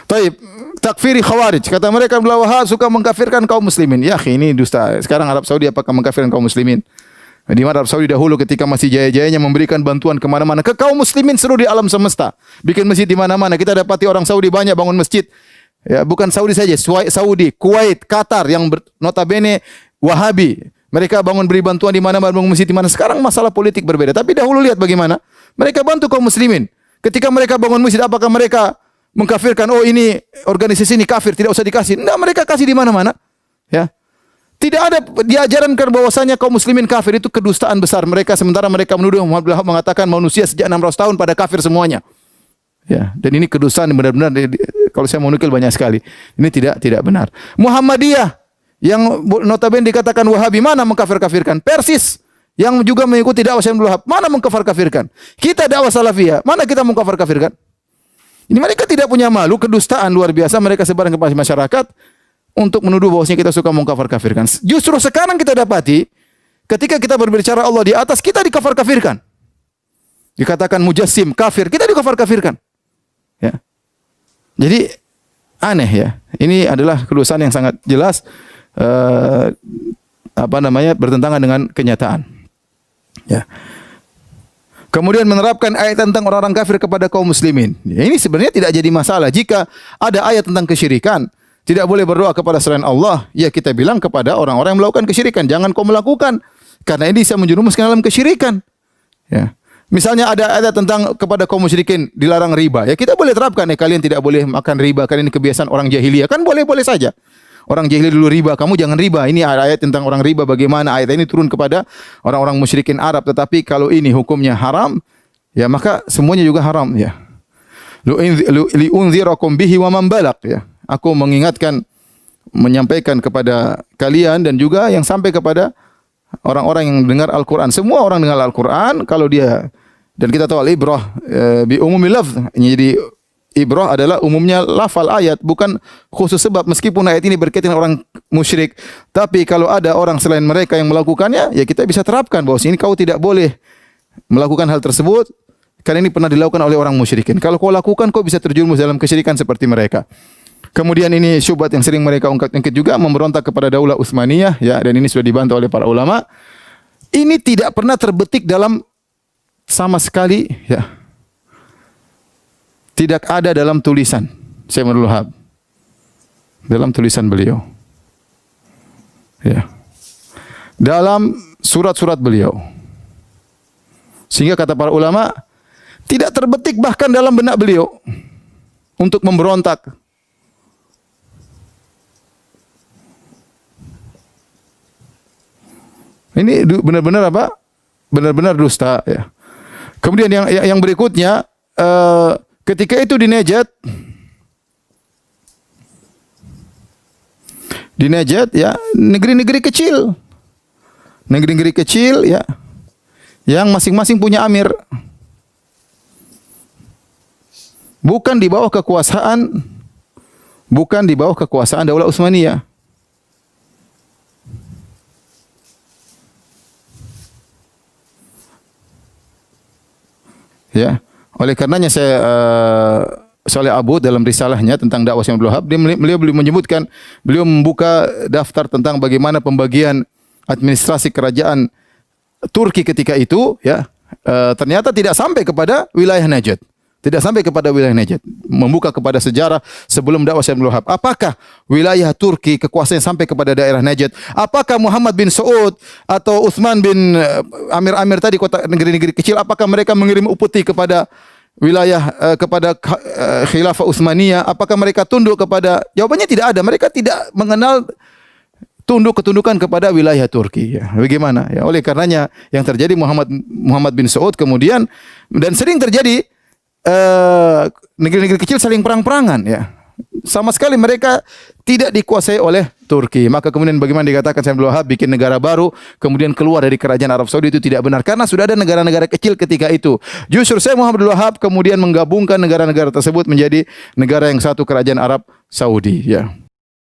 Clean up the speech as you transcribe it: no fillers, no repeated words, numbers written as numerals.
Taib, takfiri khawarij. Kata mereka Abdullah Wahab suka mengkafirkan kaum muslimin. Ya, ini dusta. Sekarang Arab Saudi apakah mengkafirkan kaum muslimin? Di mana Arab Saudi dahulu ketika masih jaya-jayanya memberikan bantuan kemana-mana ke kaum muslimin seluruh di alam semesta. Bikin masjid di mana-mana. Kita dapati orang Saudi banyak bangun masjid. Ya, bukan Saudi saja, Saudi, Kuwait, Qatar yang notabene Wahabi. Mereka bangun beri bantuan di mana-mana, bangun masjid di mana. Sekarang masalah politik berbeda. Tapi dahulu lihat bagaimana mereka bantu kaum muslimin. Ketika mereka bangun masjid, apakah mereka mengkafirkan, oh ini organisasi ini kafir, tidak usah dikasih? Enggak, mereka kasih di mana-mana. Ya. Tidak ada diajarankan bahwasanya kaum muslimin kafir, itu kedustaan besar mereka, sementara mereka menuduh Muhammad bin Wahab mengatakan manusia sejak 600 tahun pada kafir semuanya. Ya, dan ini kedustaan benar-benar, kalau saya mau nukil banyak sekali. Ini tidak benar. Muhammadiyah yang notabene dikatakan Wahabi, mana mengkafir-kafirkan? Persis yang juga mengikuti dakwah Syekh Abdul Wahab, mana mengkafir-kafirkan? Kita dakwah Salafiyah, mana kita mengkafir-kafirkan? Ini mereka tidak punya malu, kedustaan luar biasa mereka sebarkan kepada masyarakat untuk menuduh bahwasanya kita suka mengkafir-kafirkan. Justru sekarang kita dapati ketika kita berbicara Allah di atas, kita dikafir-kafirkan. Dikatakan mujassim, kafir, kita dikafir-kafirkan. Ya. Jadi aneh ya. Ini adalah kedosaan yang sangat jelas bertentangan dengan kenyataan. Ya. Kemudian menerapkan ayat tentang orang-orang kafir kepada kaum muslimin. Ya, ini sebenarnya tidak jadi masalah. Jika ada ayat tentang kesyirikan, tidak boleh berdoa kepada selain Allah, ya kita bilang kepada orang-orang yang melakukan kesyirikan, jangan kau melakukan, karena ini bisa menjerumuskan dalam kesyirikan. Ya. Misalnya ada ayat tentang kepada kaum musyrikin dilarang riba, ya kita boleh terapkan, kalian tidak boleh makan riba, karena ini kebiasaan orang jahiliyah, kan boleh-boleh saja. Orang jahiliyah dulu riba, kamu jangan riba. Ini ayat tentang orang riba, bagaimana ayat ini turun kepada orang-orang musyrikin Arab. Tetapi kalau ini hukumnya haram, ya maka semuanya juga haram. Ya. Li'unzirakum bihi wa man balagh. Ya. Aku mengingatkan, menyampaikan kepada kalian dan juga yang sampai kepada orang-orang yang dengar Al-Quran. Semua orang dengar Al-Quran, kalau dia, dan kita tahu al-ibrah bi umumil lafz. Jadi ibrah adalah umumnya lafal ayat, bukan khusus sebab. Meskipun ayat ini berkaitan dengan orang musyrik, tapi kalau ada orang selain mereka yang melakukannya, ya kita bisa terapkan bahwa ini kau tidak boleh melakukan hal tersebut, karena ini pernah dilakukan oleh orang musyrikin. Kalau kau lakukan, kau bisa terjerumus dalam kesyirikan seperti mereka. Kemudian ini syubhat yang sering mereka ungkit juga, memberontak kepada Daulah Utsmaniyah, ya, dan ini sudah dibantah oleh para ulama. Ini tidak pernah terbetik dalam sama sekali, ya. Tidak ada dalam tulisan Syekh Abdul Wahab, dalam tulisan beliau, ya, dalam surat-surat beliau, sehingga kata para ulama tidak terbetik bahkan dalam benak beliau untuk memberontak. Ini benar-benar apa? Benar-benar dusta. Ya. Kemudian yang berikutnya. Ketika itu di Najd ya, negeri-negeri kecil ya, yang masing-masing punya amir, bukan di bawah kekuasaan Daulah Utsmaniyah. Ya. Oleh karenanya saya Saleh Abu dalam risalahnya tentang dakwah Syekh Abdul Wahab, beliau menyebutkan, beliau membuka daftar tentang bagaimana pembagian administrasi kerajaan Turki ketika itu, ya, ternyata tidak sampai kepada wilayah Najd. Tidak sampai kepada wilayah Najd. Membuka kepada sejarah sebelum dakwah Syekh Abdul Wahab. Apakah wilayah Turki kekuasaannya sampai kepada daerah Najd? Apakah Muhammad bin Saud atau Utsman bin Amir-Amir tadi, kota negeri-negeri kecil, apakah mereka mengirim upeti kepada wilayah kepada Khilafah Utsmaniyah? Apakah mereka tunduk kepada? Jawabannya tidak ada. Mereka tidak mengenal ketundukan kepada wilayah Turki. Ya. Bagaimana? Ya, oleh karenanya yang terjadi Muhammad bin Saud kemudian, dan sering terjadi negeri-negeri kecil saling perang-perangan, ya. Sama sekali mereka tidak dikuasai oleh Turki. Maka kemudian bagaimana dikatakan Syekh Abdul Wahab bikin negara baru, kemudian keluar dari kerajaan Arab Saudi, itu tidak benar. Karena sudah ada negara-negara kecil ketika itu. Justru Syekh Muhammad bin Wahab kemudian menggabungkan negara-negara tersebut menjadi negara yang satu, kerajaan Arab Saudi. Ya.